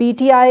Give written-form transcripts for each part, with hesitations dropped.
PTI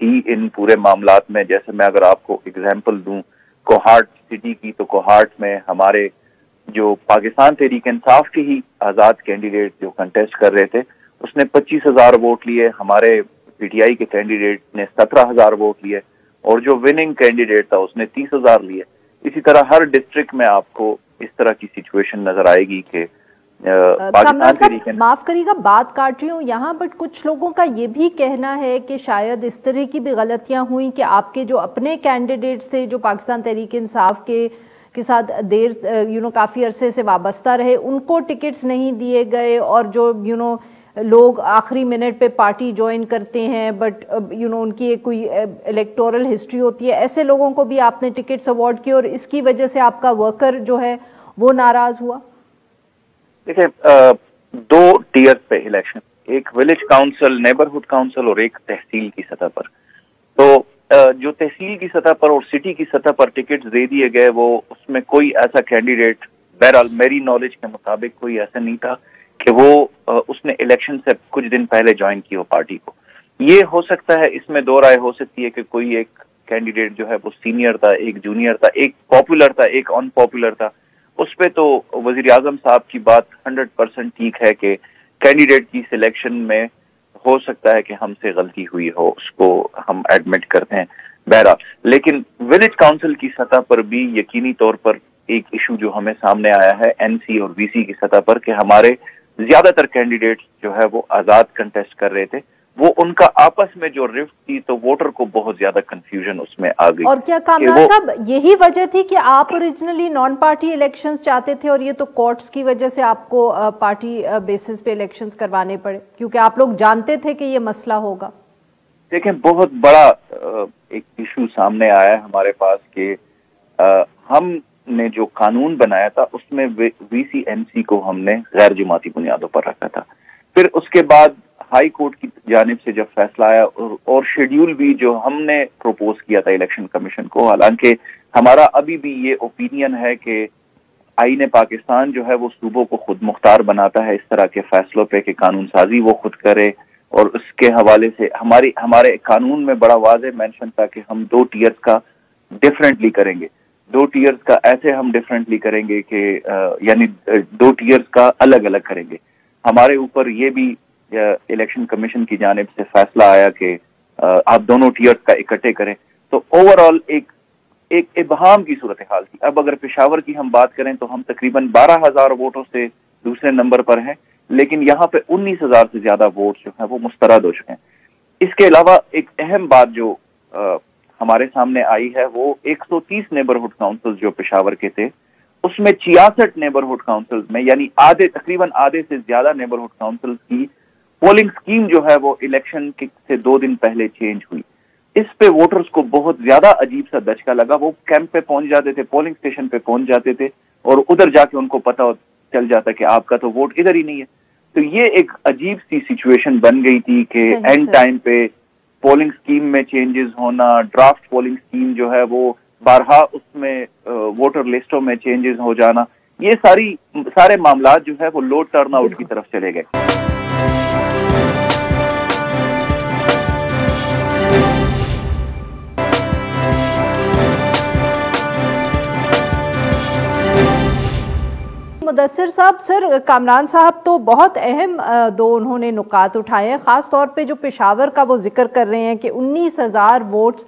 تھی ان پورے معاملات میں. جیسے میں اگر آپ کو اگزامپل دوں کوہاٹ سٹی کی, تو کوہاٹ میں ہمارے جو پاکستان تحریک انصاف کے ہی آزاد کینڈیڈیٹ جو کنٹیسٹ کر رہے تھے, اس نے 25,000 ووٹ لیے. ہمارے پی ٹی آئی کے کینڈیڈیٹ نے 17,000 ووٹ لیے, اور جو وننگ کینڈیڈیٹ تھا اس نے 30,000 لیے. اسی طرح ہر ڈسٹرکٹ میں آپ کو اس طرح کی سچویشن نظر آئے گی کہ کامران صاحب معاف کریے گا بات کاٹ رہی ہوں یہاں, بٹ کچھ لوگوں کا یہ بھی کہنا ہے کہ شاید اس طرح کی بھی غلطیاں ہوئیں کہ آپ کے جو اپنے کینڈیڈیٹس تھے جو پاکستان تحریک انصاف کے ساتھ دیر کافی عرصے سے وابستہ رہے, ان کو ٹکٹس نہیں دیے گئے, اور جو لوگ آخری منٹ پہ پارٹی جوائن کرتے ہیں بٹ ان کی کوئی الیکٹورل ہسٹری ہوتی ہے, ایسے لوگوں کو بھی آپ نے ٹکٹس اوارڈ کیے, اور اس کی وجہ سے آپ کا ورکر جو ہے وہ ناراض ہوا. دیکھیں 2 ٹیئر پہ الیکشن, ایک ولیج کاؤنسل, نیبرہڈ کاؤنسل, اور ایک تحصیل کی سطح پر. تو جو تحصیل کی سطح پر اور سٹی کی سطح پر ٹکٹس دے دیے گئے, وہ اس میں کوئی ایسا کینڈیڈیٹ بہرحال میری نالج کے مطابق کوئی ایسا نہیں تھا کہ وہ اس نے الیکشن سے کچھ دن پہلے جوائن کی ہو پارٹی کو. یہ ہو سکتا ہے, اس میں 2 رائے ہو سکتی ہے کہ کوئی ایک کینڈیڈیٹ جو ہے وہ سینئر تھا, ایک جونیئر تھا, ایک پاپولر تھا, ایک ان پاپولر تھا. اس پہ تو وزیر اعظم صاحب کی بات 100% ٹھیک ہے کہ کینڈیڈیٹ کی سلیکشن میں ہو سکتا ہے کہ ہم سے غلطی ہوئی ہو, اس کو ہم ایڈمٹ کرتے ہیں بہرحال. لیکن ولیج کاؤنسل کی سطح پر بھی یقینی طور پر ایک ایشو جو ہمیں سامنے آیا ہے این سی اور وی سی کی سطح پر, کہ ہمارے زیادہ تر کینڈیڈیٹس جو ہے وہ آزاد کنٹیسٹ کر رہے تھے, وہ ان کا آپس میں جو رفٹ تھی تو ووٹر کو بہت زیادہ کنفیوژن اس میں آ گئی. اور کیا کامران صاحب یہی وجہ تھی کہ آپ اوریجنلی نان پارٹی الیکشنز چاہتے تھے, اور یہ تو کورٹس کی وجہ سے آپ کو پارٹی بیسس پہ الیکشنز کروانے پڑے, کیونکہ آپ لوگ جانتے تھے کہ یہ مسئلہ ہوگا؟ دیکھیں بہت بڑا ایک ایشو سامنے آیا ہے ہمارے پاس کہ ہم نے جو قانون بنایا تھا اس میں وی سی ایم سی کو ہم نے غیر جماعتی بنیادوں پر رکھا تھا. پھر اس کے بعد ہائی کورٹ کی جانب سے جب فیصلہ آیا اور شیڈیول بھی جو ہم نے پروپوز کیا تھا الیکشن کمیشن کو, حالانکہ ہمارا ابھی بھی یہ اوپینین ہے کہ آئین پاکستان جو ہے وہ صوبوں کو خود مختار بناتا ہے اس طرح کے فیصلوں پہ کہ قانون سازی وہ خود کرے, اور اس کے حوالے سے ہمارے قانون میں بڑا واضح مینشن تھا کہ ہم 2 ٹیئرز کا ڈفرینٹلی کریں گے. 2 ٹیئرز کا ایسے ہم ڈفرینٹلی کریں گے کہ یعنی 2 ٹیئرز کا الگ الگ کریں گے. ہمارے اوپر یہ بھی الیکشن کمیشن کی جانب سے فیصلہ آیا کہ آپ دونوں ٹیئرز کا اکٹھے کریں. تو اوور آل ایک ابہام کی صورتحال تھی. اب اگر پشاور کی ہم بات کریں تو ہم تقریباً 12,000 ووٹوں سے دوسرے نمبر پر ہیں, لیکن یہاں پہ 19,000 سے زیادہ ووٹ جو ہیں وہ مسترد ہو چکے ہیں. اس کے علاوہ ایک اہم بات جو ہمارے سامنے آئی ہے وہ 130 نیبرہڈ کاؤنسل جو پشاور کے تھے, اس میں 66 نیبرہڈ کاؤنسل میں یعنی تقریباً آدھے سے زیادہ نیبرہڈ کاؤنسل کی پولنگ سکیم جو ہے وہ الیکشن سے 2 دن پہلے چینج ہوئی. اس پہ ووٹرز کو بہت زیادہ عجیب سا دھچکا لگا. وہ کیمپ پہ پہنچ جاتے تھے, پولنگ اسٹیشن پہ پہنچ جاتے تھے, اور ادھر جا کے ان کو پتہ چل جاتا کہ آپ کا تو ووٹ ادھر ہی نہیں ہے. تو یہ ایک عجیب سی سچویشن بن گئی تھی کہ اینڈ ٹائم پہ پولنگ سکیم میں چینجز ہونا, ڈرافٹ پولنگ سکیم جو ہے وہ بارہا اس میں ووٹر لسٹوں میں چینجز ہو جانا, یہ سارے معاملات جو ہے وہ لو ٹرن آؤٹ کی طرف چلے گئے. مدثر صاحب, سر کامران صاحب تو بہت اہم 2 انہوں نے نکات اٹھائے ہیں, خاص طور پہ جو پشاور کا وہ ذکر کر رہے ہیں کہ 19,000 ووٹس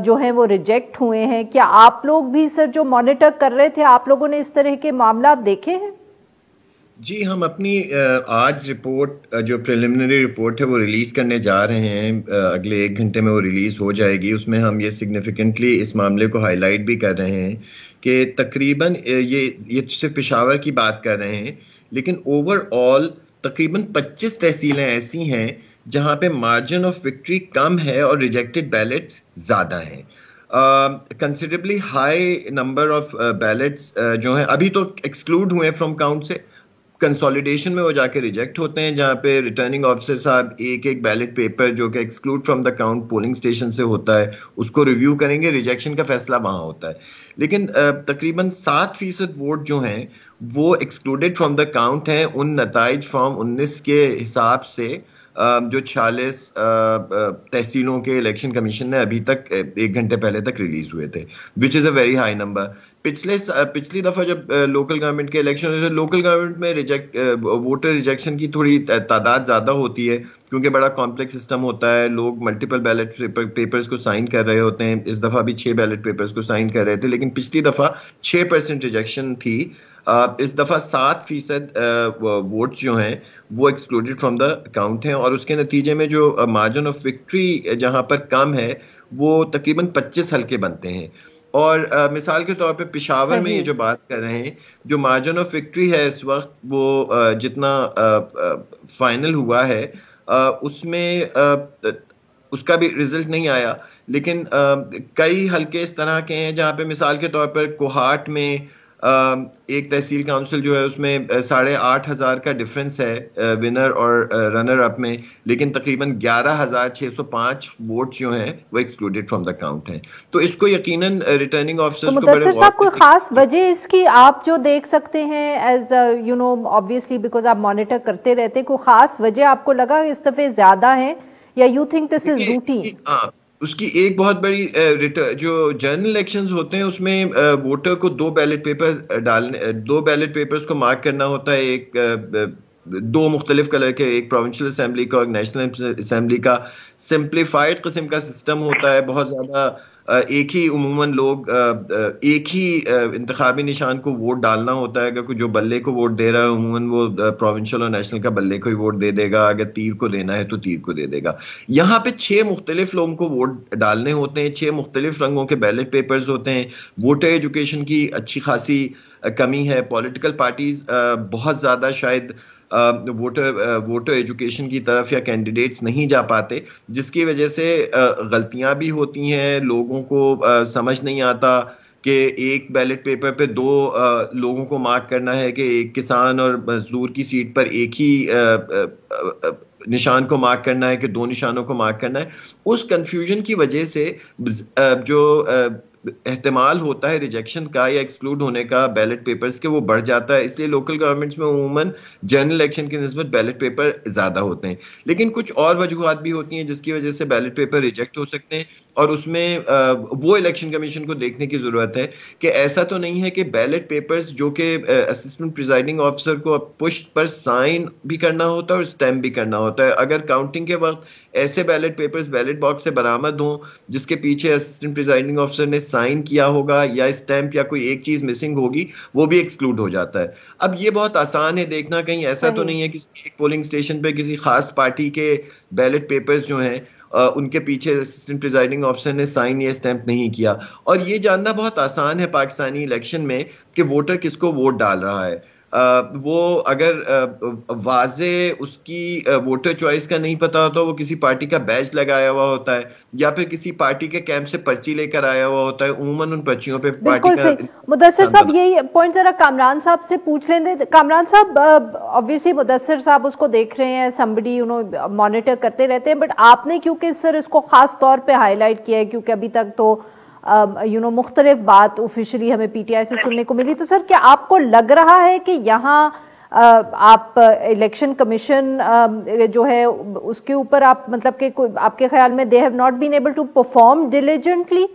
جو ہیں وہ ریجیکٹ ہوئے ہیں. کیا آپ لوگ بھی سر جو مانیٹر کر رہے تھے, آپ لوگوں نے اس طرح کے معاملات دیکھے ہیں؟ جی, ہم اپنی آج رپورٹ جو پریلیمنری رپورٹ ہے وہ ریلیز کرنے جا رہے ہیں, اگلے 1 گھنٹے میں وہ ریلیز ہو جائے گی. اس میں ہم یہ سگنیفیکنٹلی اس معاملے کو ہائی لائٹ بھی کر رہے ہیں کہ تقریباً یہ صرف پشاور کی بات کر رہے ہیں, لیکن اوور آل تقریباً 25 تحصیلیں ایسی ہیں جہاں پہ مارجن آف وکٹری کم ہے اور ریجیکٹڈ بیلٹس زیادہ ہیں. Considerably high number of belts جو ہیں ابھی تو ایکسکلوڈ ہوئے فرام کاؤنٹ سے, کنسولیڈیشن میں وہ جا کے ریجیکٹ ہوتے ہیں, جہاں پہ ریٹرننگ آفیسر صاحب ایک بیلٹ پیپر جو کہ exclude from the count polling station سے ہوتا ہے اس کو ریویو کریں گے, ریجیکشن کا فیصلہ وہاں ہوتا ہے. لیکن تقریباً 7% ووٹ جو ہیں وہ ایکسکلوڈیڈ فرام دا کاؤنٹ ہیں ان نتائج فارم 19 کے حساب سے جو 46 تحصیلوں کے الیکشن کمیشن نے ابھی تک 1 گھنٹے پہلے تک ریلیز ہوئے تھے, وچ از اے ویری ہائی نمبر. پچھلی دفعہ جب لوکل گورنمنٹ کے الیکشن ہوئے تھے, لوکل گورنمنٹ میں ووٹر ریجیکشن کی تھوڑی تعداد زیادہ ہوتی ہے کیونکہ بڑا کمپلیکس سسٹم ہوتا ہے, لوگ ملٹیپل بیلٹ پیپرز کو سائن کر رہے ہوتے ہیں. اس دفعہ بھی 6 بیلٹ پیپرز کو سائن کر رہے تھے, لیکن پچھلی دفعہ 6% ریجیکشن تھی. اس دفعہ 7% ووٹس جو ہیں وہ ایکسکلوڈیڈ فرام دا کاؤنٹ ہیں, اور اس کے نتیجے میں جو مارجن آف وکٹری جہاں پر کم ہے وہ تقریباً 25 حلقے بنتے ہیں. اور مثال کے طور پہ پشاور میں یہ جو بات کر رہے ہیں, جو مارجن آف وکٹری ہے اس وقت وہ جتنا فائنل ہوا ہے اس میں اس کا بھی رزلٹ نہیں آیا, لیکن کئی حلقے اس طرح کے ہیں جہاں پہ مثال کے طور پر کوہاٹ میں ایک تحصیل کونسل جو ہے اس میں 8,500 کا ڈفرنس ہے ونر اور رنر اپ میں, لیکن تقریباً 11,605 ووٹ جو ہیں وہ ایکسکلوڈیڈ فرام دا کاؤنٹ ہیں. تو اس کو یقیناً ریٹرننگ آفیسرز کو مدثر صاحب کوئی خاص وجہ اس کی آپ جو دیکھ سکتے ہیں as you know obviously because آپ مانیٹر کرتے رہتے ہیں, کوئی خاص وجہ آپ کو لگا اس دفعہ زیادہ ہیں یا you think this is routine? اس کی ایک بہت بڑی جو جنرل الیکشنز ہوتے ہیں اس میں ووٹر کو 2 بیلٹ پیپر ڈالنے, 2 بیلٹ پیپرز کو مارک کرنا ہوتا ہے, ایک 2 مختلف کلر کے, ایک پروونشل اسمبلی کا اور نیشنل اسمبلی کا. سمپلیفائڈ قسم کا سسٹم ہوتا ہے, بہت زیادہ ایک ہی عموماً لوگ ایک ہی انتخابی نشان کو ووٹ ڈالنا ہوتا ہے. اگر جو بلے کو ووٹ دے رہا ہے عموماً وہ پروونشل اور نیشنل کا بلے کو ہی ووٹ دے دے گا, اگر تیر کو دینا ہے تو تیر کو دے دے گا. یہاں پہ 6 مختلف لوگوں کو ووٹ ڈالنے ہوتے ہیں, 6 مختلف رنگوں کے بیلٹ پیپرز ہوتے ہیں. ووٹر ایجوکیشن کی اچھی خاصی کمی ہے, پولیٹیکل پارٹیز بہت زیادہ شاید ووٹر ایجوکیشن کی طرف یا کینڈیڈیٹس نہیں جا پاتے, جس کی وجہ سے غلطیاں بھی ہوتی ہیں. لوگوں کو سمجھ نہیں آتا کہ ایک بیلٹ پیپر پہ 2 لوگوں کو مارک کرنا ہے, کہ ایک کسان اور مزدور کی سیٹ پر ایک ہی نشان کو مارک کرنا ہے کہ 2 نشانوں کو مارک کرنا ہے. اس کنفیوژن کی وجہ سے جو احتمال ہوتا ہے ریجیکشن کا یا ایکسکلوڈ ہونے کا بیلٹ پیپرز کے وہ بڑھ جاتا ہے. اس لیے لوکل گورنمنٹس میں عموماً جنرل الیکشن کی نسبت بیلٹ پیپر زیادہ ہوتے ہیں, لیکن کچھ اور وجوہات بھی ہوتی ہیں جس کی وجہ سے بیلٹ پیپر ریجیکٹ ہو سکتے ہیں. اور اس میں وہ الیکشن کمیشن کو دیکھنے کی ضرورت ہے کہ ایسا تو نہیں ہے کہ بیلٹ پیپرز جو کہ اسسٹنٹ پریزائڈنگ آفیسر کو پشت پر سائن بھی کرنا ہوتا ہے اور اسٹیمپ بھی کرنا ہوتا ہے. اگر کاؤنٹنگ کے وقت ایسے بیلٹ پیپرز بیلٹ باکس سے برآمد ہوں جس کے پیچھے اسسٹنٹ پریزائڈنگ آفیسر نے سائن کیا ہوگا یا اسٹیمپ یا کوئی ایک چیز مسنگ ہوگی, وہ بھی ایکسکلوڈ ہو جاتا ہے. اب یہ بہت آسان ہے دیکھنا, کہیں ایسا تو نہیں ہے کہ ایک پولنگ اسٹیشن پہ کسی خاص پارٹی کے بیلٹ پیپرز جو ہیں ان کے پیچھے اسسٹنٹ پریزائڈنگ آفیسر نے سائن یا اسٹیمپ نہیں کیا. اور یہ جاننا بہت آسان ہے پاکستانی الیکشن میں کہ ووٹر کس کو ووٹ ڈال رہا ہے. وہ اگر واضح اس کی ووٹر چوائس کا نہیں پتا ہوتا, وہ کسی پارٹی کا بیج لگایا ہوا ہوتا ہے یا پھر کسی پارٹی کے کیمپ سے پرچی لے کر آیا ہوا ہوتا ہے, عموماً ان پرچیوں پہ بالکل صحیح. مدثر صاحب یہی پوائنٹ ذرا کامران صاحب سے پوچھ لیں. کامران صاحب obviously مدثر صاحب اس کو دیکھ رہے ہیں, somebody مانیٹر کرتے رہتے ہیں, بٹ آپ نے کیونکہ سر اس کو خاص طور پہ ہائی لائٹ کیا ہے کیونکہ ابھی تک تو مختلف بات آفیشلی ہمیں پی ٹی آئی سے سننے کو ملی, تو سر کیا آپ کو لگ رہا ہے کہ یہاں آپ الیکشن کمیشن جو ہے اس کے اوپر آپ مطلب کہ آپ کے خیال میں they have not been able to perform diligently,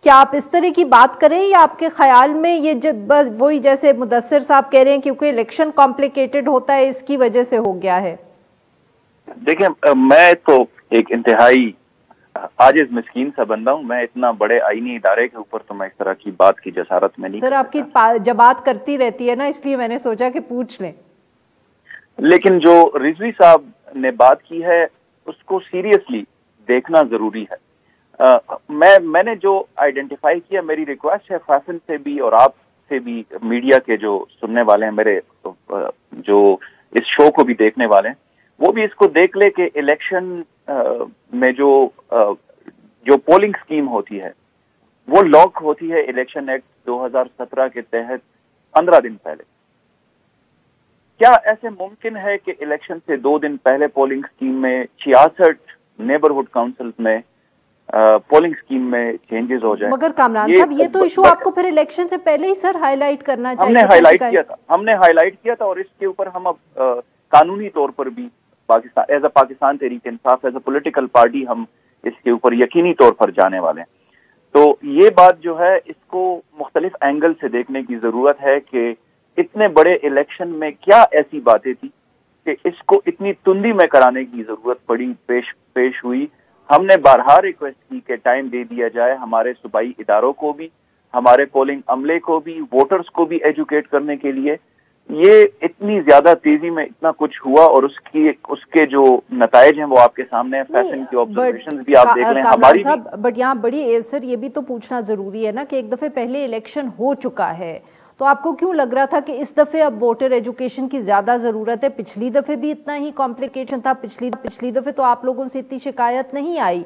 کیا آپ اس طرح کی بات کریں یا آپ کے خیال میں یہ وہی جیسے مدثر صاحب کہہ رہے ہیں کیونکہ الیکشن کمپلیکیٹڈ ہوتا ہے اس کی وجہ سے ہو گیا ہے؟ دیکھیں میں تو ایک انتہائی عاجز مسکین سا بندہ ہوں, میں اتنا بڑے آئینی ادارے کے اوپر تو میں اس طرح کی بات کی جسارت میں نہیں. سر آپ کی جب بات کرتی رہتی ہے نا, اس لیے میں نے سوچا کہ پوچھ لیں. لیکن جو رضوی صاحب نے بات کی ہے اس کو سیریسلی دیکھنا ضروری ہے. میں نے جو آئیڈینٹیفائی کیا, میری ریکویسٹ ہے فیصل سے بھی اور آپ سے بھی, میڈیا کے جو سننے والے ہیں, میرے جو اس شو کو بھی دیکھنے والے ہیں, وہ بھی اس کو دیکھ لے کہ الیکشن میں جو پولنگ سکیم ہوتی ہے وہ لاک ہوتی ہے الیکشن ایکٹ 2017 کے تحت 15 دن پہلے. کیا ایسے ممکن ہے کہ الیکشن سے 2 دن پہلے پولنگ سکیم میں 66 نیبرہڈ کاؤنسل میں پولنگ سکیم میں چینجز ہو جائیں؟ مگر کامران صاحب یہ تو ایشو آپ کو پھر الیکشن سے پہلے ہی سر ہائی لائٹ کرنا چاہیے. ہم نے ہائی لائٹ کیا تھا اور اس کے اوپر ہم اب قانونی طور پر بھی Pakistan as a Pakistan Tehreek Insaf as a political party ہم اس کے اوپر یقینی طور پر جانے والے ہیں. تو یہ بات جو ہے اس کو مختلف اینگل سے دیکھنے کی ضرورت ہے کہ اتنے بڑے الیکشن میں کیا ایسی باتیں تھی کہ اس کو اتنی تندی میں کرانے کی ضرورت پڑی پیش ہوئی. ہم نے بارہا ریکویسٹ کی کہ ٹائم دے دیا جائے ہمارے صوبائی اداروں کو بھی, ہمارے پولنگ عملے کو بھی, ووٹرز کو بھی ایجوکیٹ کرنے کے لیے. یہ اتنی زیادہ تیزی میں اتنا کچھ ہوا اور اس کے جو نتائج ہیں وہ آپ کے سامنے ہیں. فیشن کی آبزرویشنز بھی آپ دیکھ لیں ہماری. بٹ یہاں بڑی سر یہ بھی تو پوچھنا ضروری ہے نا کہ ایک دفعہ پہلے الیکشن ہو چکا ہے, تو آپ کو کیوں لگ رہا تھا کہ اس دفعہ اب ووٹر ایجوکیشن کی زیادہ ضرورت ہے؟ پچھلی دفعہ بھی اتنا ہی کمپلیکیشن تھا, پچھلی دفعہ تو آپ لوگوں سے اتنی شکایت نہیں آئی.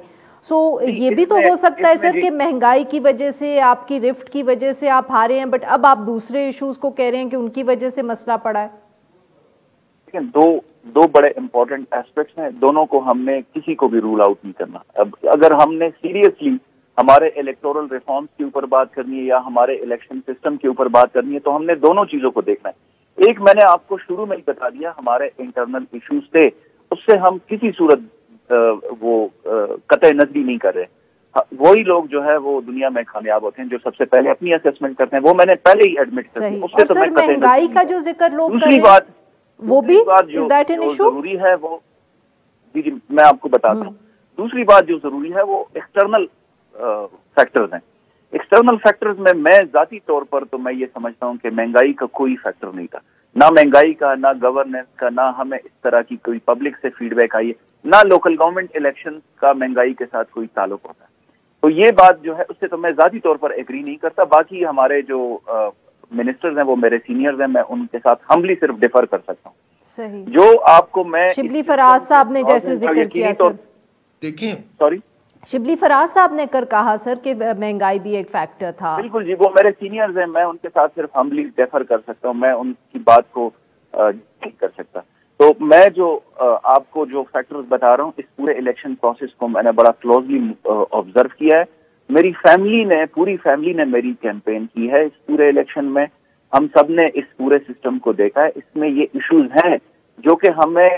سو یہ بھی تو ہو سکتا ہے سر کہ مہنگائی کی وجہ سے, آپ کی رفٹ کی وجہ سے آپ ہارے ہیں, بٹ اب آپ دوسرے ایشوز کو کہہ رہے ہیں کہ ان کی وجہ سے مسئلہ پڑا ہے. دو بڑے امپورٹنٹ ایسپیکٹس ہیں, دونوں کو ہم نے کسی کو بھی رول آؤٹ نہیں کرنا. اب اگر ہم نے سیریسلی ہمارے الیکٹورل ریفارمز کے اوپر بات کرنی ہے یا ہمارے الیکشن سسٹم کے اوپر بات کرنی ہے تو ہم نے دونوں چیزوں کو دیکھنا ہے. ایک میں نے آپ کو شروع میں ہی بتا دیا, ہمارے انٹرنل ایشوز تھے, اس سے ہم کسی صورت وہ قطع نظری نہیں کر رہے. وہی لوگ جو ہے وہ دنیا میں کامیاب ہوتے ہیں جو سب سے پہلے اپنی اسیسمنٹ کرتے ہیں, وہ میں نے پہلے ہی ایڈمٹ کر دیا. اس سے تو میں مہنگائی کا جو ذکر لوگ دوسری بات وہ بھی جو ضروری ہے وہ جی میں آپ کو بتاتا ہوں. دوسری بات جو ضروری ہے وہ ایکسٹرنل فیکٹرز ہیں. ایکسٹرنل فیکٹرز میں ذاتی طور پر تو میں یہ سمجھتا ہوں کہ مہنگائی کا کوئی فیکٹر نہیں تھا, نہ مہنگائی کا, نہ گورننس کا, نہ ہمیں اس طرح کی کوئی پبلک سے فیڈ بیک آئی ہے, نہ لوکل گورنمنٹ الیکشن کا مہنگائی کے ساتھ کوئی تعلق ہوتا ہے. تو یہ بات جو ہے اس سے تو میں ذاتی طور پر ایگری نہیں کرتا. باقی ہمارے جو منسٹرز ہیں وہ میرے سینئرز ہیں, میں ان کے ساتھ ہمبلی صرف ڈیفر کر سکتا ہوں. صحیح. جو آپ کو میں شبلی فراز صاحب نے جیسے ذکر کیا سر, دیکھیں سوری شبلی فراز صاحب نے کہا سر کہ مہنگائی بھی ایک فیکٹر تھا. بالکل جی, وہ میرے سینئرز ہیں, میں ان کے ساتھ صرف ہمبلی ڈیفر کر سکتا ہوں, میں ان کی بات کو نہیں کر سکتا. تو میں جو آپ کو جو فیکٹرز بتا رہا ہوں اس پورے الیکشن پروسیس کو میں نے بڑا کلوزلی آبزرو کیا ہے. میری پوری فیملی نے میری کیمپین کی ہے اس پورے الیکشن میں. ہم سب نے اس پورے سسٹم کو دیکھا ہے. اس میں یہ ایشوز ہیں جو کہ ہمیں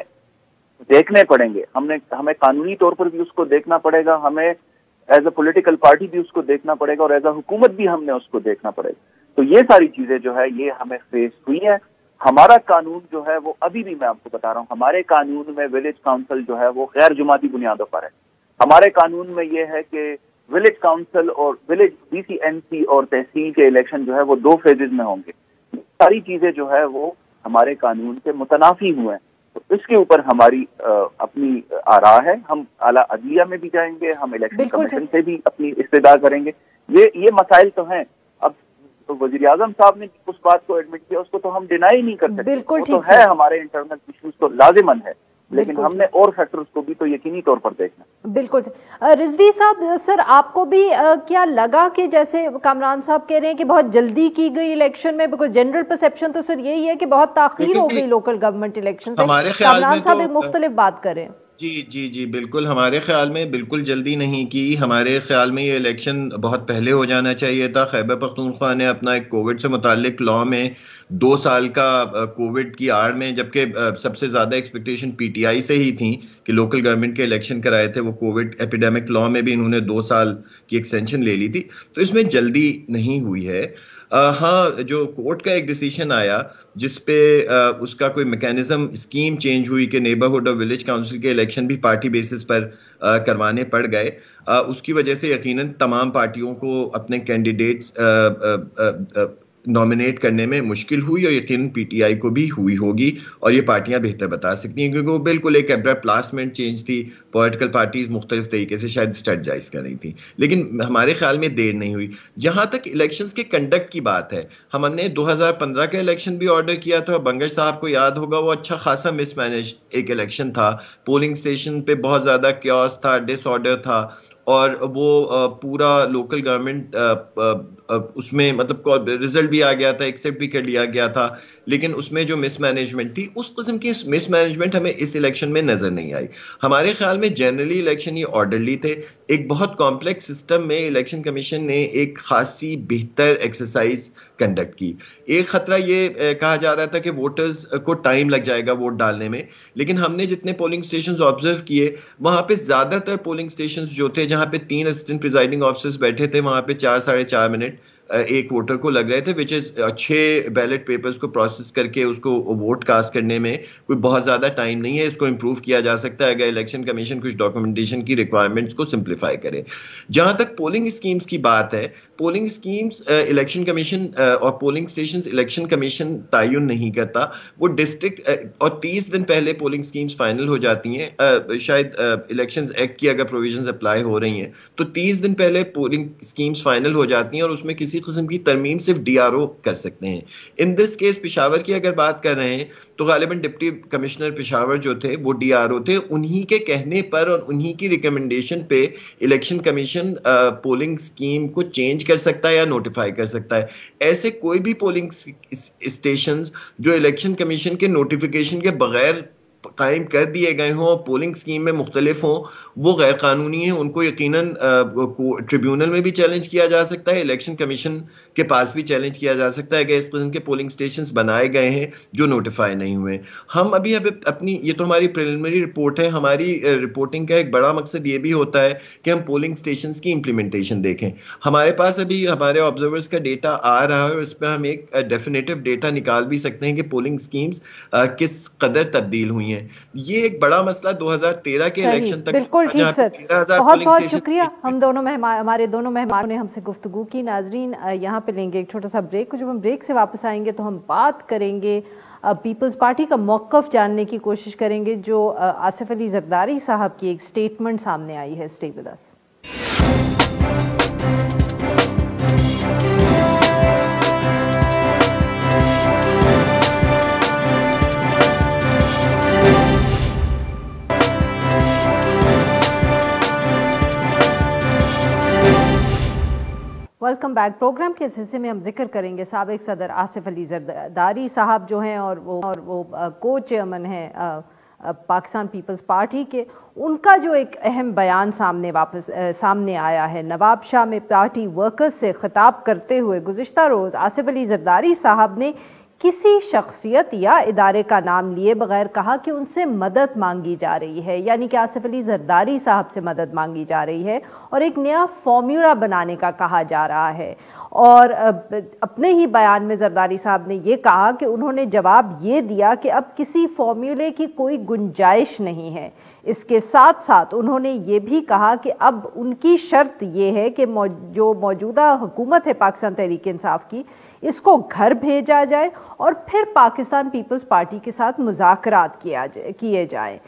دیکھنے پڑیں گے. ہمیں قانونی طور پر بھی اس کو دیکھنا پڑے گا, ہمیں ایز اے پولیٹیکل پارٹی بھی اس کو دیکھنا پڑے گا, اور ایز اے حکومت بھی ہم نے اس کو دیکھنا پڑے گا. تو یہ ساری چیزیں جو ہے یہ ہمیں فیس ہوئی ہیں. ہمارا قانون جو ہے وہ ابھی بھی میں آپ کو بتا رہا ہوں, ہمارے قانون میں ولیج کاؤنسل جو ہے وہ غیر جماعتی بنیادوں پر ہے. ہمارے قانون میں یہ ہے کہ ولیج کاؤنسل اور ولیج BCMC اور تحصیل کے الیکشن جو ہے وہ 2 فیزز میں ہوں گے. ساری چیزیں جو ہے وہ ہمارے قانون سے متنافی ہوئے ہیں. تو اس کے اوپر ہماری اپنی آراء ہے. ہم اعلیٰ عدلیہ میں بھی جائیں گے, ہم الیکشن کمیشن سے بھی اپنی استدعا کریں گے. یہ مسائل تو ہیں. اب تو وزیر اعظم صاحب نے اس بات کو ایڈمٹ کیا, اس کو تو ہم ڈینائی نہیں کر سکتے. وہ تو ہے ہمارے انٹرنل ایشوز تو لازماً ہے, لیکن ہم نے اور فیکٹرز کو بھی تو یقینی طور پر دیکھنا. بالکل. رضوی صاحب سر آپ کو بھی کیا لگا کہ جیسے کامران صاحب کہہ رہے ہیں کہ بہت جلدی کی گئی الیکشن میں, بیکاز جنرل پرسیپشن تو سر یہی ہے کہ بہت تاخیر ہو گئی لوکل گورنمنٹ الیکشن سے. کامران صاحب ایک مختلف بات کریں. جی بالکل. ہمارے خیال میں بالکل جلدی نہیں کی. ہمارے خیال میں یہ الیکشن بہت پہلے ہو جانا چاہیے تھا. خیبر پختونخوا نے اپنا ایک کووڈ سے متعلق لا میں 2 سال کا کووڈ کی آڑ میں, جبکہ سب سے زیادہ ایکسپیکٹیشن PTI سے ہی تھیں کہ لوکل گورنمنٹ کے الیکشن کرائے تھے, وہ کووڈ ایپیڈیمک لا میں بھی انہوں نے 2 سال کی ایکسٹینشن لے لی تھی. تو اس میں جلدی نہیں ہوئی ہے. ہاں, جو کورٹ کا ایک ڈیسیشن آیا جس پہ اس کا کوئی میکینزم اسکیم چینج ہوئی کہ نیبرہڈ اور ولیج کاؤنسل کے الیکشن بھی پارٹی بیسس پر کروانے پڑ گئے, اس کی وجہ سے یقیناً تمام پارٹیوں کو اپنے کینڈیڈیٹس نامنیٹ کرنے میں مشکل ہوئی, اور یقیناً PTI کو بھی ہوئی ہوگی, اور یہ پارٹیاں بہتر بتا سکتی ہیں کیونکہ وہ بالکل ایک ایبرپٹ لاسٹ منٹ چینج تھی. پولیٹیکل پارٹیز مختلف طریقے سے شاید اسٹریٹجائز کر رہی تھیں, لیکن ہمارے خیال میں دیر نہیں ہوئی. جہاں تک الیکشنز کے کنڈکٹ کی بات ہے, ہم نے 2015 کا الیکشن بھی آرڈر کیا تھا. بنگش صاحب کو یاد ہوگا وہ اچھا خاصا مس مینج ایک الیکشن تھا. پولنگ اسٹیشن پہ بہت زیادہ کیوس تھا, ڈس آرڈر تھا, اور وہ پورا لوکل گورنمنٹ اس میں مطلب رزلٹ بھی آ گیا تھا, ایکسیپٹ بھی کر لیا گیا تھا, لیکن اس میں جو مس مینجمنٹ تھی اس قسم کی مس مینجمنٹ ہمیں اس الیکشن میں نظر نہیں آئی. ہمارے خیال میں جنرلی الیکشن یہ آرڈرلی تھے. ایک بہت کمپلیکس سسٹم میں الیکشن کمیشن نے ایک خاصی بہتر ایکسرسائز کنڈکٹ کی. ایک خطرہ یہ کہا جا رہا تھا کہ ووٹرز کو ٹائم لگ جائے گا ووٹ ڈالنے میں, لیکن ہم نے جتنے پولنگ اسٹیشنز آبزرو کیے وہاں پہ زیادہ تر پولنگ اسٹیشنز جو تھے جہاں پہ 3 اسسٹنٹ پریزائڈنگ آفیسرز بیٹھے تھے وہاں پہ 4-4.5 منٹ ایک ووٹر کو لگ رہے تھے, وچ از 6 بیلٹ پیپرز کو پروسیس کر کے اس کو ووٹ کاسٹ کرنے میں کوئی بہت زیادہ ٹائم نہیں ہے. اس کو امپروو کیا جا سکتا ہے اگر الیکشن کمیشن کچھ ڈاکومنٹیشن کی ریکوائرمنٹس کو سمپلیفائی کرے. جہاں تک پولنگ اسکیمز کی بات ہے, پولنگ اسکیمز الیکشن کمیشن اور پولنگ اسٹیشنز الیکشن کمیشن تعین نہیں کرتا, وہ ڈسٹرکٹ اور 30 دن پہلے پولنگ اسکیمز فائنل ہو جاتی ہیں. شاید الیکشنز ایکٹ کی اگر پروویژنز اپلائی ہو رہی ہیں تو 30 دن پہلے پولنگ اسکیمز فائنل ہو جاتی ہیں اور اس میں کسی قسم کی ترمیم صرف ڈی آر او کر سکتے ہیں. ان دس کیس پشاور کی اگر بات کر رہے ہیں تو غالباً ڈپٹی کمشنر پشاور جو تھے وہ ڈی آر او تھے, انہی کے کہنے پر اور انہی کی ریکمنڈیشن پہ الیکشن کمیشن پولنگ اسکیم کو چینج کر سکتا ہے یا نوٹیفائی کر سکتا ہے. ایسے کوئی بھی پولنگ اسٹیشنز جو الیکشن کمیشن کے نوٹیفیکیشن کے بغیر قائم کر دیے گئے ہوں اور پولنگ اسکیم میں مختلف ہوں وہ غیر قانونی ہیں. ان کو یقیناً ٹریبیونل میں بھی چیلنج کیا جا سکتا ہے, الیکشن کمیشن کے پاس بھی چیلنج کیا جا سکتا ہے کہ اس قسم کے پولنگ اسٹیشنز بنائے گئے ہیں جو نوٹیفائی نہیں ہوئے. ہم ابھی اپنی یہ تو ہماری پریلیمنری رپورٹ ہے, ہماری رپورٹنگ کا ایک بڑا مقصد یہ بھی ہوتا ہے کہ ہم پولنگ اسٹیشنز کی امپلیمنٹیشن دیکھیں. ہمارے پاس ابھی ہمارے آبزرورز کا ڈیٹا آ رہا ہے اور اس پہ ہم ایک ڈیفینیٹو ڈیٹا نکال بھی سکتے ہیں کہ پولنگ اسکیمز کس قدر تبدیل ہوئی ہیں. یہ ایک بڑا مسئلہ 2013 کے الیکشن تک. بالکل ٹھیک سر, بہت بہت شکریہ. ہم دونوں ہمارے دونوں مہمانوں نے ہم سے گفتگو کی. ناظرین یہاں پہ لیں گے ایک چھوٹا سا بریک, جب ہم بریک سے واپس آئیں گے تو ہم بات کریں گے پیپلز پارٹی کا موقف جاننے کی کوشش کریں گے جو آصف علی زرداری صاحب کی ایک سٹیٹمنٹ سامنے آئی ہے. Stay with us. Welcome back. Program کے اس حصے میں ہم ذکر کریں گے سابق صدر آصف علی زرداری صاحب جو ہیں اور وہ کو چیئرمین ہیں پاکستان پیپلز پارٹی کے. ان کا جو ایک اہم بیان سامنے آیا ہے, نواب شاہ میں پارٹی ورکرز سے خطاب کرتے ہوئے گزشتہ روز آصف علی زرداری صاحب نے کسی شخصیت یا ادارے کا نام لیے بغیر کہا کہ ان سے مدد مانگی جا رہی ہے, یعنی کہ آصف علی زرداری صاحب سے مدد مانگی جا رہی ہے اور ایک نیا فارمولا بنانے کا کہا جا رہا ہے. اور اپنے ہی بیان میں زرداری صاحب نے یہ کہا کہ انہوں نے جواب یہ دیا کہ اب کسی فارمولے کی کوئی گنجائش نہیں ہے. اس کے ساتھ ساتھ انہوں نے یہ بھی کہا کہ اب ان کی شرط یہ ہے کہ جو موجودہ حکومت ہے پاکستان تحریک انصاف کی, اس کو گھر بھیجا جائے اور پھر پاکستان پیپلز پارٹی کے ساتھ مذاکرات کیے جائیں.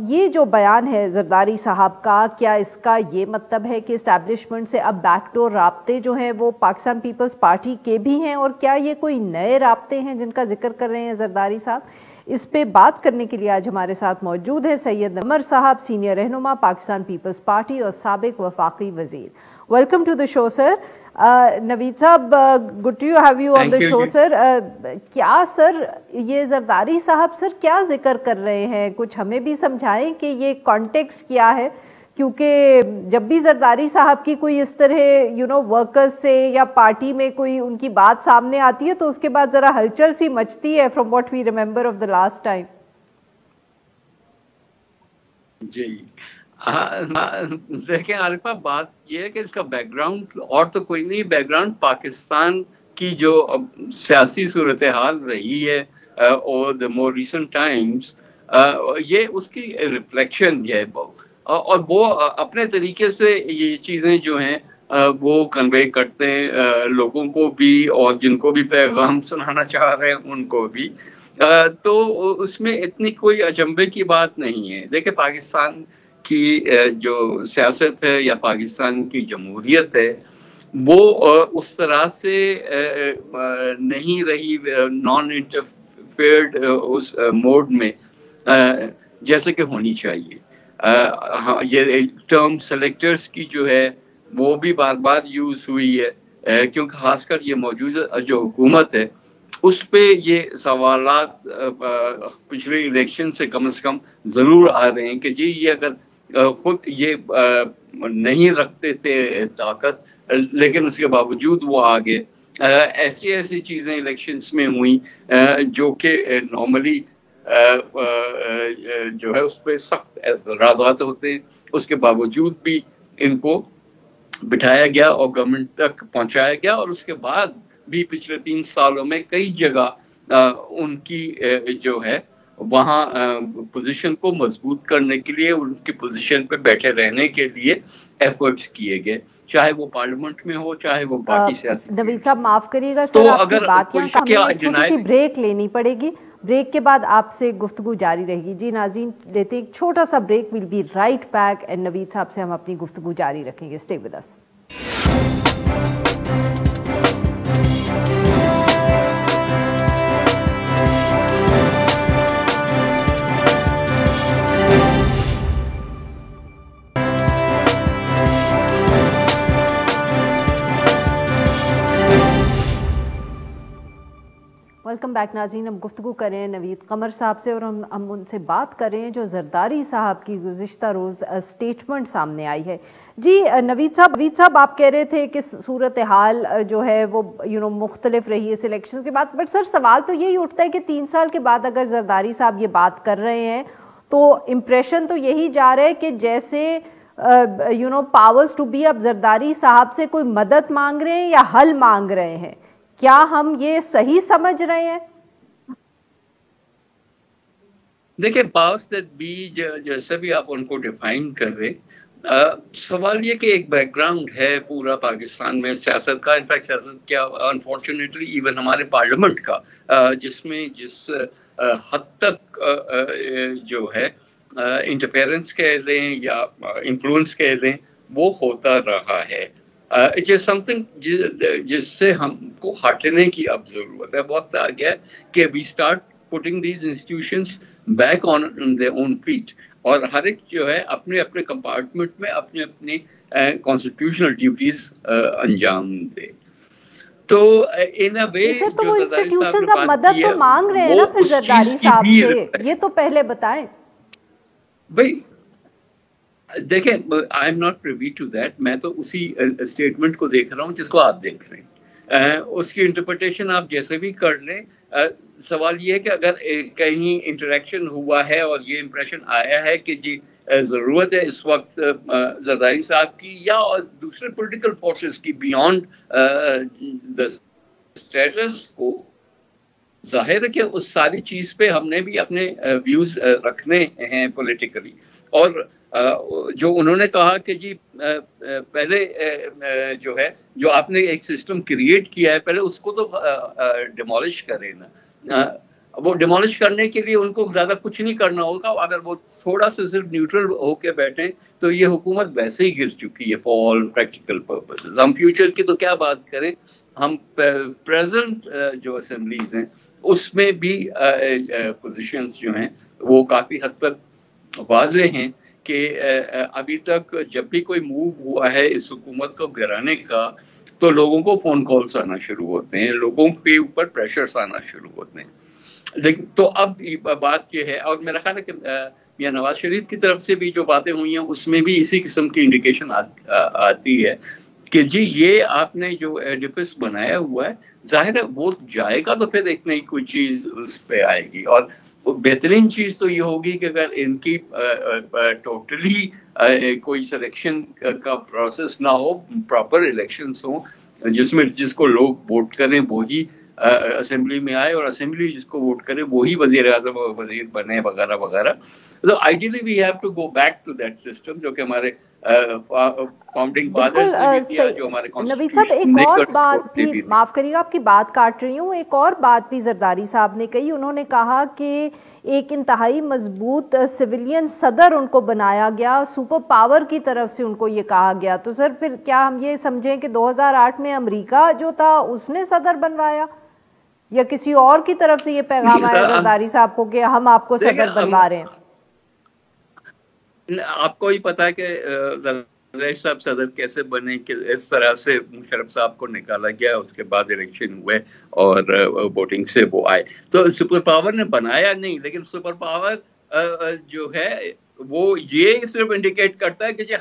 یہ جو بیان ہے زرداری صاحب کا, کیا اس کا یہ مطلب ہے کہ اسٹیبلشمنٹ سے اب بیک ڈور رابطے جو ہیں وہ پاکستان پیپلز پارٹی کے بھی ہیں, اور کیا یہ کوئی نئے رابطے ہیں جن کا ذکر کر رہے ہیں زرداری صاحب؟ اس پہ بات کرنے کے لیے آج ہمارے ساتھ موجود ہے سید عمر صاحب, سینئر رہنما پاکستان پیپلز پارٹی اور سابق وفاقی وزیر. Welcome to the show sir. Naveed sahab, good to have you on the show sir. کیا سر یہ زرداری صاحب سر کیا ذکر کر رہے ہیں, کچھ ہمیں بھی سمجھائیں کہ یہ کانٹیکسٹ کیا ہے, کیونکہ جب بھی زرداری صاحب کی کوئی اس طرح ورکرز سے یا پارٹی میں کوئی ان کی بات سامنے آتی ہے تو اس کے بعد ذرا ہلچل سی مچتی ہے from what we remember of the last time. جی دیکھیں عارفہ, بات یہ ہے کہ اس کا بیک گراؤنڈ اور تو کوئی نہیں, بیک گراؤنڈ پاکستان کی جو سیاسی صورتحال رہی ہے اور دا مور ریسنٹ ٹائمز, یہ اس کی ریفلیکشن ہے, اور وہ اپنے طریقے سے یہ چیزیں جو ہیں وہ کنوے کرتے ہیں لوگوں کو بھی, اور جن کو بھی پیغام سنانا چاہ رہے ہیں ان کو بھی. تو اس میں اتنی کوئی اچنبھے کی بات نہیں ہے. دیکھیں پاکستان کی جو سیاست ہے یا پاکستان کی جمہوریت ہے وہ اس طرح سے نہیں رہی نان انٹرفیئرڈ اس موڈ میں جیسے کہ ہونی چاہیے. یہ ٹرم سلیکٹرز کی جو ہے وہ بھی بار بار یوز ہوئی ہے, کیونکہ خاص کر یہ موجودہ جو حکومت ہے اس پہ یہ سوالات پچھلے الیکشن سے کم ضرور آ رہے ہیں کہ جی یہ اگر خود یہ نہیں رکھتے تھے طاقت لیکن اس کے باوجود وہ آگے, ایسی چیزیں الیکشنز میں ہوئی جو کہ نارملی جو ہے اس پہ سخت اعتراضات ہوتے ہیں، اس کے باوجود بھی ان کو بٹھایا گیا اور گورنمنٹ تک پہنچایا گیا، اور اس کے بعد بھی پچھلے 3 سالوں میں کئی جگہ ان کی جو ہے وہاں پوزیشن کو مضبوط کرنے کے لیے، ان کی پوزیشن پہ بیٹھے رہنے کے لیے ایفرٹس کیے گئے، چاہے وہ پارلیمنٹ میں ہو چاہے وہ باقی سیاسی. نوید صاحب معاف کریے گا سر، آپ کی بات یہاں ہمیں چھوٹی سی بریک لینی پڑے گی، بریک کے بعد آپ سے گفتگو جاری رہے گی. جی ناظرین، لیتے ایک چھوٹا سا break, we'll be right back, and Naveed sahab سے ہم اپنی گفتگو جاری رکھیں گے. Stay with us. Welcome back ناظرین. ہم گفتگو کر رہے ہیں نوید قمر صاحب سے، اور ہم ان سے بات کر رہے ہیں جو زرداری صاحب کی گزشتہ روز اسٹیٹمنٹ سامنے آئی ہے. جی نوید صاحب آپ کہہ رہے تھے کہ صورتحال جو ہے وہ مختلف رہی ہے سلیکشن کے بعد، بٹ سر سوال تو یہی اٹھتا ہے کہ 3 سال کے بعد اگر زرداری صاحب یہ بات کر رہے ہیں تو امپریشن تو یہی جا رہا ہے کہ جیسے پاورز ٹو بی اب زرداری صاحب سے کوئی مدد مانگ رہے ہیں یا حل مانگ رہے ہیں. کیا ہم یہ صحیح سمجھ رہے ہیں؟ دیکھیں پاورز دیٹ بی جیسے بھی آپ ان کو ڈیفائن کر رہے، سوال یہ کہ ایک بیک گراؤنڈ ہے پورا پاکستان میں سیاست کا، انفیکٹ سیاست کیا انفارچونیٹلی ایون ہمارے پارلیمنٹ کا، جس میں جس حد تک جو ہے انٹرفیئرنس کہہ لیں یا انفلوئنس کہہ لیں وہ ہوتا رہا ہے. اٹ از سم تھنگ جس سے ہم کو ہٹنے کی اب ضرورت ہے. وقت آ گیا ہے کہ we start putting these institutions back on their own feet, اور ہر ایک جو ہے اپنے اپنے کمپارٹمنٹ میں اپنے اپنے کانسٹیٹیوشنل ڈیوٹیز انجام دے. تو ان اے وے جو زرداری صاحب نے مدد تو مانگ رہے ہیں نا پھر زرداری صاحب سے، یہ تو پہلے بتائیں. بھائی دیکھیں I am not privy to that, میں تو اسی اسٹیٹمنٹ کو دیکھ رہا ہوں جس کو آپ دیکھ رہے ہیں. اس کی انٹرپریٹیشن آپ جیسے بھی کر لیں، سوال یہ ہے کہ اگر کہیں انٹریکشن ہوا ہے اور یہ امپریشن آیا ہے کہ جی ضرورت ہے اس وقت زرداری صاحب کی یا دوسرے پولیٹیکل فورسز کی بیانڈ دا اسٹیٹس کو، ظاہر ہے کہ اس ساری چیز پہ ہم نے بھی اپنے ویوز رکھنے ہیں پولیٹیکلی. اور جو انہوں نے کہا کہ جی پہلے جو ہے جو آپ نے ایک سسٹم کریٹ کیا ہے پہلے اس کو تو ڈیمولش کرے نا. وہ ڈیمولش کرنے کے لیے ان کو زیادہ کچھ نہیں کرنا ہوگا. اگر وہ تھوڑا سا صرف نیوٹرل ہو کے بیٹھیں تو یہ حکومت ویسے ہی گر چکی ہے فار آل پریکٹیکل پرپسز. ہم فیوچر کی تو کیا بات کریں، ہم پریزنٹ جو اسمبلیز ہیں اس میں بھی پوزیشنز جو ہیں وہ کافی حد تک واضح ہیں کہ ابھی تک جب بھی کوئی موو ہوا ہے اس حکومت کو گرانے کا تو لوگوں کو فون کالز آنا شروع ہوتے ہیں، لوگوں کے اوپر پریشرز آنا شروع ہوتے ہیں. لیکن تو اب بات یہ ہے، اور میرا خیال ہے کہ میاں نواز شریف کی طرف سے بھی جو باتیں ہوئی ہیں اس میں بھی اسی قسم کی انڈیکیشن آتی ہے کہ جی یہ آپ نے جو ایڈیفس بنایا ہوا ہے ظاہر ہے وہ جائے گا تو پھر ایک نئی کوئی چیز اس پہ آئے گی. اور بہترین چیز تو یہ ہوگی کہ اگر ان کی ٹوٹلی کوئی سلیکشن کا پروسیس نہ ہو، پراپر الیکشنز ہوں جس کو لوگ ووٹ کریں وہی اسمبلی میں آئے، اور اسمبلی جس کو ووٹ کرے وہی وزیر اعظم اور وزیر بنے وغیرہ وغیرہ. تو ideally we have to go back to that system جو کہ ہمارے فاؤنڈنگ فادرز نے بھی دیا، جو ہمارے نوید صاحب ایک اور بات بھی، معاف کریے گا آپ کی بات کاٹ رہی ہوں، ایک اور بات بھی زرداری صاحب نے کہی. انہوں نے کہا کہ ایک انتہائی مضبوط سویلین صدر ان کو بنایا گیا، سپر پاور کی طرف سے ان کو یہ کہا گیا. تو سر پھر کیا ہم یہ سمجھیں کہ 2008 میں امریکہ جو تھا اس نے صدر بنوایا، یا کسی اور کی طرف سے یہ پیغام آیا زرداری صاحب کو کہ ہم آپ کو صدر بنوا رہے ہیں؟ آپ کو ہی پتا ہے کہ زرداری صاحب صدر کیسے بنے، کہ اس طرح سے مشرف صاحب کو نکالا گیا، اس کے بعد الیکشن ہوئے اور ووٹنگ سے وہ آئے. تو سپر پاور نے بنایا نہیں، لیکن سپر پاور جو ہے وہ یہ صرف انڈیکیٹ کرتا ہے کہ جی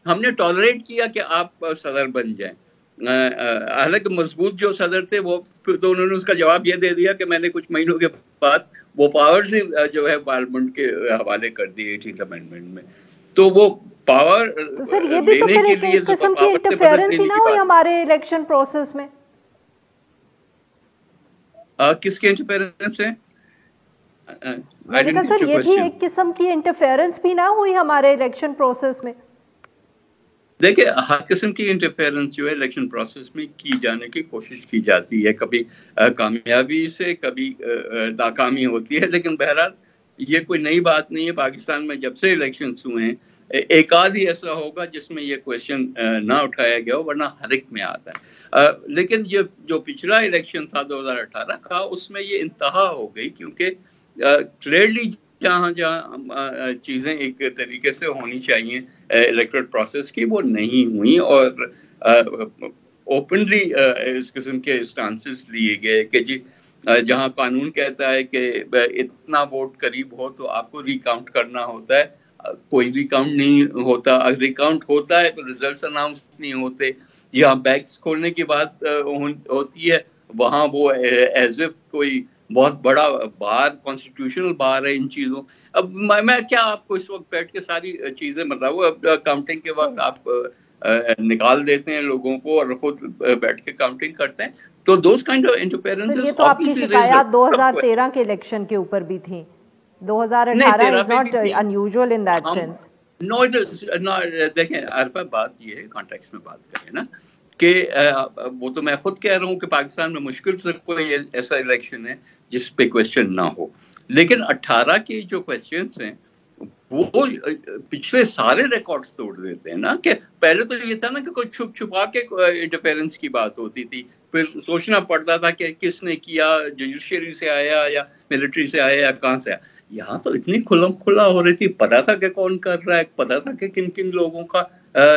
ہم نے ٹالریٹ کیا کہ آپ صدر بن جائیں. حالانکہ مضبوط جو صدر تھے وہ تو انہوں نے اس کا جواب یہ دے دیا کہ میں نے کچھ مہینوں کے بعد وہ پاورز جو ہے پارلیمنٹ کے حوالے کر دی 18th امینڈمنٹ میں. تو وہ پاور تو سر یہ بھی تو پھر ایک قسم کی انٹرفیئرنس ہی نہ ہوئی ہمارے الیکشن پروسیس میں؟ کس کے انٹرفیئرنس ہے؟ میں نے کہا سر یہ بھی ایک قسم کی انٹرفیئرنس بھی نہ ہوئی ہمارے الیکشن پروسیس میں؟ دیکھیں ہر قسم کی انٹرفیئرنس جو ہے الیکشن پروسیس میں کی جانے کی کوشش کی جاتی ہے، کبھی کامیابی سے کبھی ناکامی ہوتی ہے، لیکن بہرحال یہ کوئی نئی بات نہیں ہے. پاکستان میں جب سے الیکشنز ہوئے ہیں ایک آدھ ہی ایسا ہوگا جس میں یہ کویشچن نہ اٹھایا گیا ہو، ورنہ ہر ایک میں آتا ہے. لیکن یہ جو پچھلا الیکشن تھا 2018 کا، اس میں یہ انتہا ہو گئی، کیونکہ کلیئرلی جہاں جہاں چیزیں ایک طریقے سے ہونی چاہیے الیکٹرل پروسیس کی وہ نہیں ہوئی، اور اوپنلی اس قسم کے اسٹانسز لیے گئے کہ جی جہاں قانون کہتا ہے کہ اتنا ووٹ قریب ہو تو آپ کو ریکاؤنٹ کرنا ہوتا ہے، کوئی ریکاؤنٹ نہیں ہوتا. اگر ریکاؤنٹ ہوتا ہے تو ریزلٹس اناؤنس نہیں ہوتے. یہاں بینکس کھولنے کی بات ہوتی ہے، وہاں وہ ایز اف کوئی بہت بڑا بار کانسٹیٹیوشنل بار ہے ان چیزوں. اب میں کیا آپ کو اس وقت بیٹھ کے ساری چیزیں بتاؤں؟ کاؤنٹنگ کے وقت آپ نکال دیتے ہیں لوگوں کو اور خود بیٹھ کے کاؤنٹنگ کرتے ہیں. تو دوز کائنڈ آف انٹرفیئرنسز یہ تو آپ کی شکایات 2013 کے الیکشن کے اوپر بھی تھیں. 2018 is not unusual in that sense. No, دیکھیں عارفہ بات یہ ہے، کانٹیکس میں بات کریں نا، کہ وہ تو میں خود کہہ رہا ہوں کہ پاکستان میں مشکل سے کوئی ایسا الیکشن ہے جس پہ کویشچن نہ ہو، لیکن 18 کے جو کویشچنس ہیں وہ پچھلے سارے ریکارڈز توڑ دیتے ہیں نا. کہ پہلے تو یہ تھا نا کہ کوئی چھپ چھپا کے انٹرفیئرنس کی بات ہوتی تھی، پھر سوچنا پڑتا تھا کہ کس نے کیا، جوڈیشری سے آیا یا ملٹری سے آیا یا کہاں سے آیا. یہاں تو اتنی کھلم کھلا ہو رہی تھی، پتا تھا کہ کون کر رہا ہے، پتا تھا کہ کن کن لوگوں کا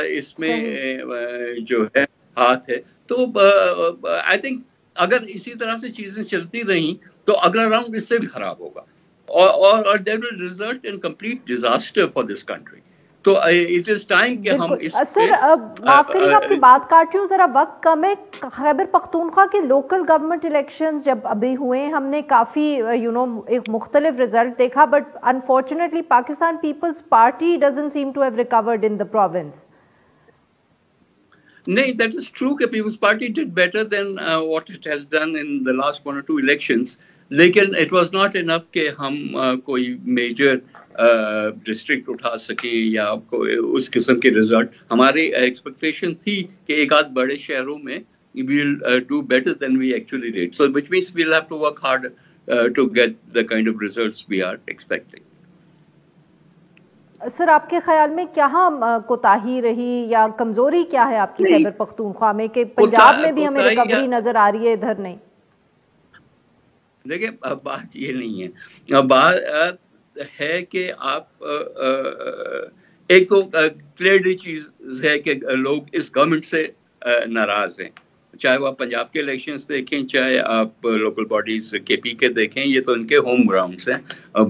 اس میں جو ہے ہاتھ ہے. تو آئی تھنک اگر اسی طرح سے چیزیں چلتی رہیں تو اگلا راؤنڈ اس سے بھی خراب ہوگا، اور that will result in complete disaster for this country. تو اٹ از ٹائم کہ ہم اس سر معاف کریے آپ کی بات کاٹ رہی ہوں، ذرا وقت کم ہے. خیبر پختونخوا کے لوکل گورنمنٹ الیکشنز جب ابھی ہوئے ہم نے کافی ایک مختلف رزلٹ دیکھا، but unfortunately Pakistan Peoples Party doesn't seem to have record in the province. نہیں، دیٹ از ٹرو کہ Peoples Party did better than what it has done in the last 1 or 2 elections، لیکن اٹ واز ناٹ انف کہ ہم کوئی major district اٹھا سکیں یا اس قسم کے رزلٹ. ہماری ایکسپیکٹیشن تھی کہ ایک آدھ بڑے شہروں میں we'll do better than we actually did. So which means we'll have to work hard to get the kind of results we are expecting. سر آپ کے خیال میں کہاں کوتاہی رہی یا کمزوری کیا ہے آپ کی خیبر پختونخوا میں کہ پنجاب میں بھی ہمیں ریکوری نظر آ رہی ہے، ادھر نہیں؟ دیکھیں بات یہ نہیں ہے، بات ہے کہ آپ ایک تو کلیئرلی چیز ہے کہ لوگ اس گورنمنٹ سے ناراض ہیں، چاہے وہ آپ پنجاب کے الیکشنز دیکھیں، چاہے آپ لوکل باڈیز کے پی کے دیکھیں، یہ تو ان کے ہوم گراؤنڈس ہیں.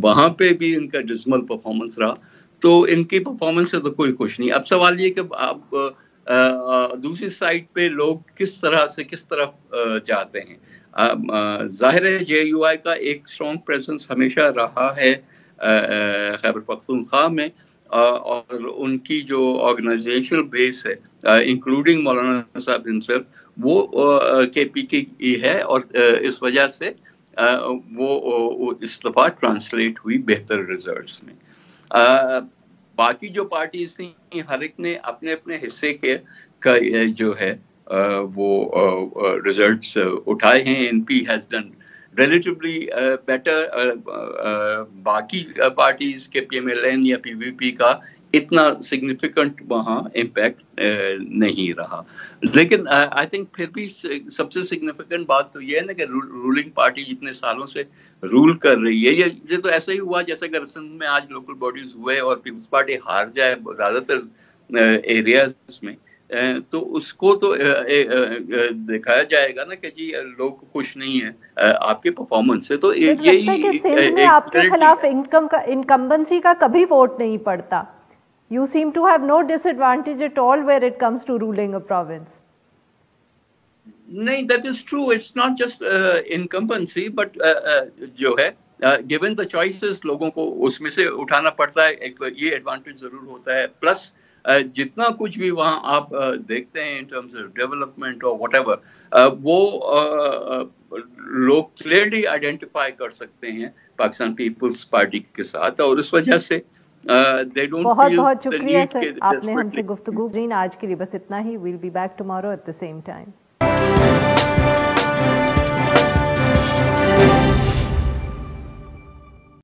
وہاں پہ بھی ان کا ڈسمل پرفارمنس رہا، تو ان کی پرفارمنس سے تو کوئی خوش نہیں. اب سوال یہ کہ آپ دوسری سائڈ پہ لوگ کس طرح سے کس طرف جاتے ہیں. ظاہر ہے جے یو آئی کا ایک اسٹرانگ پریزنس ہمیشہ رہا ہے خیبر پختونخوا میں، اور ان کی جو آرگنائزیشنل بیس ہے انکلوڈنگ مولانا صاحب ہمسیلف وہ کے پی کی ہے، اور اس وجہ سے وہ اس دفعہ ٹرانسلیٹ ہوئی بہتر ریزلٹس میں. باقی جو پارٹیز تھیں ہر ایک نے اپنے اپنے حصے کے کا جو ہے وہ ریزلٹس اٹھائے ہیں. N P has done relatively better. باقی پارٹیز کے پی ایم ایل این یا پی وی پی کا اتنا سگنیفیکنٹ وہاں امپیکٹ نہیں رہا. لیکن آئی تھنک پھر بھی سب سے سگنیفیکنٹ بات تو یہ ہے نا کہ رولنگ پارٹی جتنے سالوں سے رول کر رہی ہے، یہ تو ایسا ہی ہوا جیسے کہ سندھ میں آج لوکل باڈیز ہوئے اور پیپلز پارٹی ہار جائے زیادہ تر ایریاز میں، تو اس کو تو دکھایا جائے گا نا کہ جی لوگ خوش نہیں ہیں آپ کے پرفارمنس سے. تو یہی سندھ میں آپ کے خلاف انکمبنسی کا کبھی ووٹ نہیں پڑتا. You seem to have no disadvantage at all where it comes to ruling a province. نہیں, that is true. It's not just incumbency but جو ہے گیون دا چوائسز لوگوں کو اس میں سے اٹھانا پڑتا ہے. ایک یہ ایڈوانٹیج ضرور ہوتا ہے. پلس جتنا کچھ بھی وہاں آپ دیکھتے ہیں ان ٹرمز آف ڈیولپمنٹ اور واٹ ایور, وہ لوگ کلیئرلی آئیڈینٹیفائی کر سکتے ہیں پاکستان پیپلز پارٹی کے ساتھ, اور اس وجہ سے بہت بہت شکریہ سر, آپ نے ہم سے گفتگو کی. آج کے لیے بس اتنا ہی. We'll be back tomorrow at the same time.